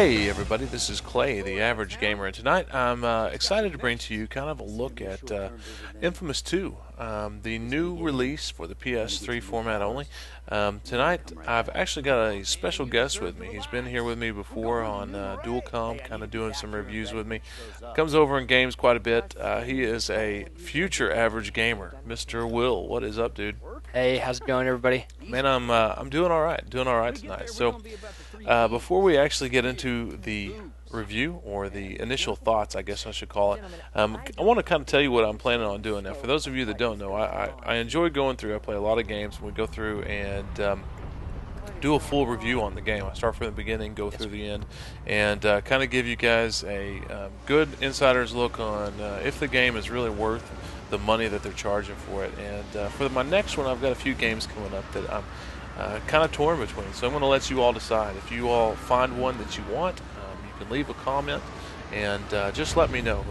Hey everybody, this is Clay, the Average Gamer, and tonight I'm excited to bring to you kind of a look at Infamous 2, the new release for the PS3 format only. Tonight I've actually got a special guest with me. He's been here with me before on Dualcom, kind of doing some reviews with me. Comes over and games quite a bit. He is a future Average Gamer, Mr. Will. What is up, dude? Hey, how's it going, everybody? Man, I'm doing all right, tonight. So, before we actually get into the review or the initial thoughts, I guess I should call it, I want to kind of tell you what I'm planning on doing. Now, for those of you that don't know, I enjoy going through. I play a lot of games, and we go through and do a full review on the game. I start from the beginning, go through the end, and kind of give you guys a good insider's look on if the game is really worth the money that they're charging for it. And for my next one, I've got a few games coming up that I'm kind of torn between. So I'm going to let you all decide. If you all find one that you want, you can leave a comment and just let me know.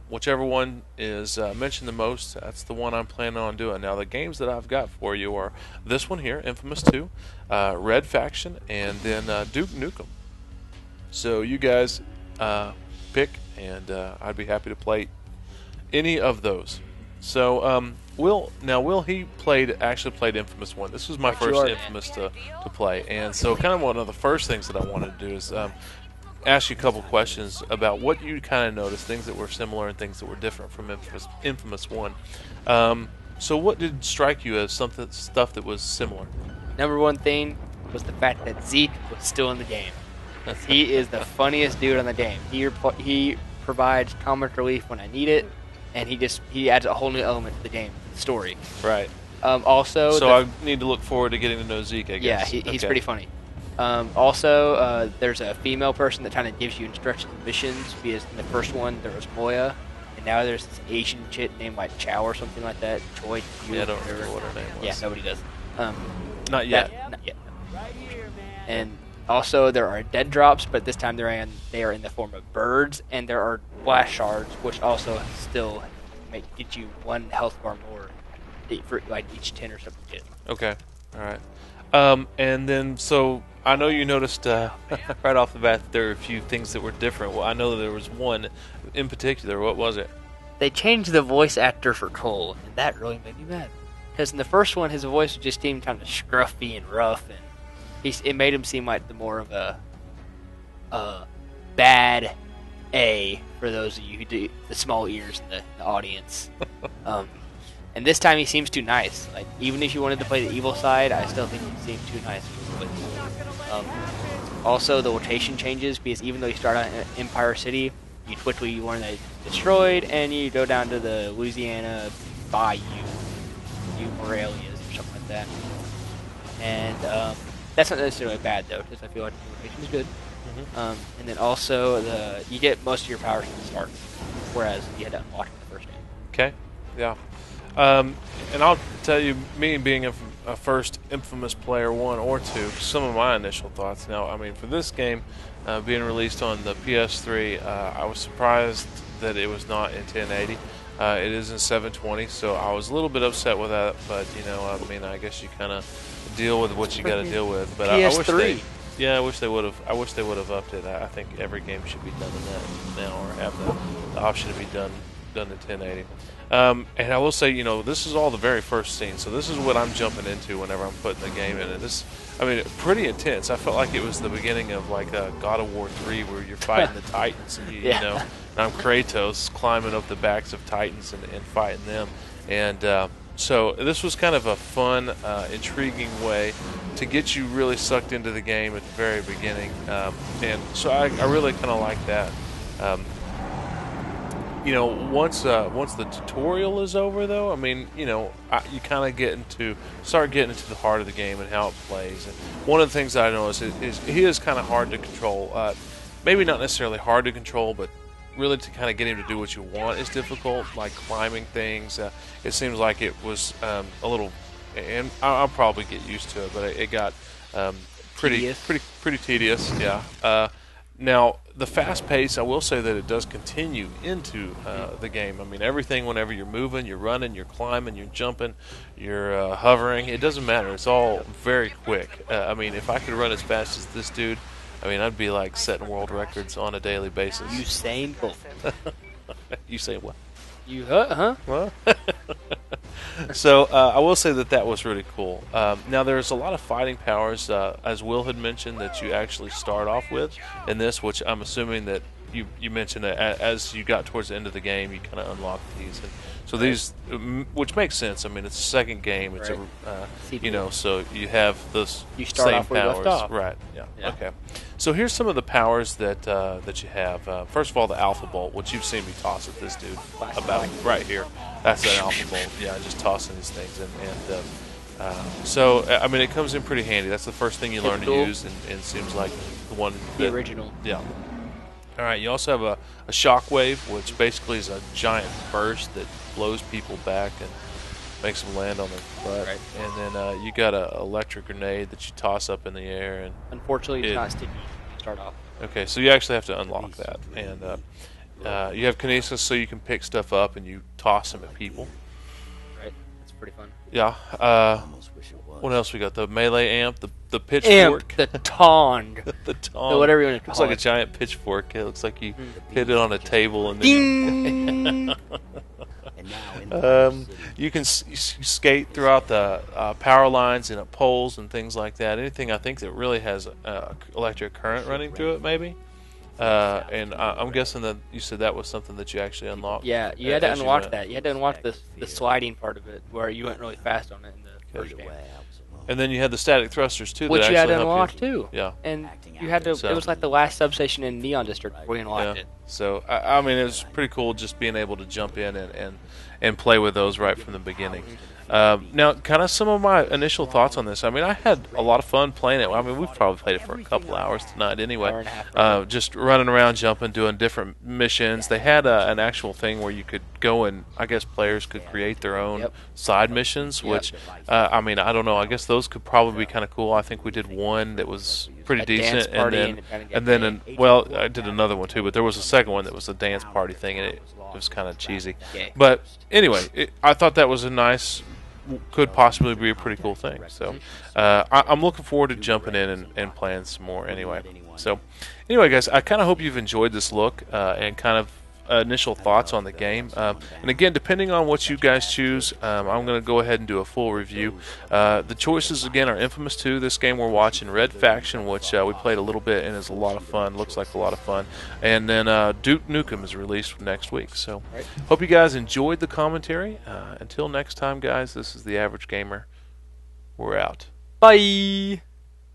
Whichever one is mentioned the most, that's the one I'm planning on doing. Now, the games that I've got for you are this one here, Infamous 2, Red Faction, and then Duke Nukem. So you guys pick, and I'd be happy to play any of those. So, Will he actually played Infamous 1. This was my first Infamous to play, and so kind of one of the first things that I wanted to do is ask you a couple questions about what you kind of noticed, things that were similar and things that were different from Infamous 1. So what did strike you as stuff that was similar? Number one thing was the fact that Zeke was still in the game. He is the funniest dude on the game. He provides comic relief when I need it, and he adds a whole new element to the game story. Right. So I need to look forward to getting to know Zeke, I guess. Yeah, he's pretty funny. There's a female person that kind of gives you instructions and missions, because in the first one there was Moya, and now there's this Asian chick named like Chow or something like that. Choi. Yeah, I don't remember what her name was. Yeah, nobody does. Not yet. Not yet. And also there are dead drops, but this time they are in the form of birds, and there are blast shards, which also still get you one health bar more for like each 10 or something. Okay. All right. And then, so I know you noticed right off the bat that there are a few things that were different. Well, I know that there was one in particular. What was it? They changed the voice actor for Cole, and that really made me mad. Because in the first one, his voice just seemed kind of scruffy and rough, and it made him seem like more of a bad A for those of you who do the small ears in the audience. And this time he seems too nice. Like, even if you wanted to play the evil side, I still think he seemed too nice. Also, the rotation changes, because even though you start out in Empire City, you quickly learn that it's destroyed, and you go down to the Louisiana Bayou, Morelias, or something like that. And that's not necessarily bad, though, because I feel like the rotation is good. Mm-hmm. And then also, you get most of your powers from the start, whereas you had to unlock it in the first game. Okay, yeah. And I'll tell you, me being a first Infamous player 1 or 2, some of my initial thoughts. Now, I mean, for this game being released on the PS3, I was surprised that it was not in 1080. It is in 720, so I was a little bit upset with that. But I mean, I guess you kind of deal with what you got to deal with. But I wish I wish they would have. I wish they would have upped it. I think every game should be done in that now, or have the option to be done in 1080. And I will say, this is all the very first scene, so this is what I'm jumping into whenever I'm putting the game in. And this, I mean, pretty intense. I felt like it was the beginning of like God of War 3, where you're fighting the Titans, and and I'm Kratos climbing up the backs of Titans and fighting them. And so this was kind of a fun, intriguing way to get you really sucked into the game at the very beginning. And so I really kind of like that. Once the tutorial is over, though, I mean, you kind of start getting into the heart of the game and how it plays. And one of the things that I noticed is he is kind of hard to control. Maybe not necessarily hard to control, but really to kind of get him to do what you want is difficult, like climbing things. It seems like it was a little, and I'll probably get used to it, but it got pretty tedious. Yeah. Now, the fast pace, I will say that it does continue into the game. I mean, everything, whenever you're moving, you're running, you're climbing, you're jumping, you're hovering, it doesn't matter. It's all very quick. I mean, if I could run as fast as this dude, I mean, I'd be like setting world records on a daily basis. Usain Bolt. You say what? You huh? Well, so I will say that was really cool. Now there's a lot of fighting powers, as Will had mentioned, that you actually start off with in this, which I'm assuming that you mentioned that as you got towards the end of the game, you kind of unlock these. And so these, which makes sense. I mean, it's a second game. It's Right. so you have those You start same off where you powers, left off. right? Yeah. Yeah. Okay. So here's some of the powers that you have. First of all, the Alpha Bolt, which you've seen me toss at this dude about right here. That's an Alpha Bolt. Yeah, just tossing these things, so I mean, it comes in pretty handy. That's the first thing you learn to Typical. use, and seems like the one The original. Yeah. All right. You also have a shockwave, which basically is a giant burst that blows people back and makes them land on their butt. Right. And then you got an electric grenade that you toss up in the air. And Unfortunately, it's not sticky. You start off. okay, so you actually have to unlock that. And you have kinesis, so you can pick stuff up and you toss them at people. Right. It's pretty fun. Yeah. What else we got? The melee amp, the Amp, pitchfork. the tong. The tong. Whatever you want to Looks call like a it. giant pitchfork. It looks like you hit it on a table and then Ding. you can skate throughout the power lines and up poles and things like that. Anything I think that really has electric current running through it, maybe. And I'm guessing that you said that was something that you actually unlocked. Yeah, you had to as unlock went. that. You had to unlock the sliding part of it, where you went really fast on it in the first game. And then you had the static thrusters too. Which that you had actually to help unlock you. too. Yeah. And you had to. So- It was like the last substation in Neon District before you unlocked Yeah. it. So I mean, it was pretty cool just being able to jump in and play with those right from the beginning. Now, kind of some of my initial thoughts on this. I mean, I had a lot of fun playing it. I mean, we've probably played it for a couple hours tonight Hour anyway. and a half. Just running around, jumping, doing different missions. They had an actual thing where you could go and I guess players could create their own Yep. side missions, Yep. which I mean, I don't know. I guess those could probably be kind of cool. I think we did one that was pretty A dance decent, party and and it kinda then got and then gay. well, I did another one too, but there was a second one that was a dance party thing, and it was kind of cheesy. Gay. But anyway, I thought that was a nice, could possibly be a pretty cool thing. So I'm looking forward to jumping in and playing some more anyway. So anyway, guys, I kind of hope you've enjoyed this look and kind of initial thoughts on the game. And again, depending on what you guys choose, I'm going to go ahead and do a full review. The choices, again, are Infamous 2, this game we're watching, Red Faction, which we played a little bit and is a lot of fun, looks like a lot of fun, and then Duke Nukem is released next week. So Right. hope you guys enjoyed the commentary. Until next time, guys, this is The Average Gamer. We're out. Bye.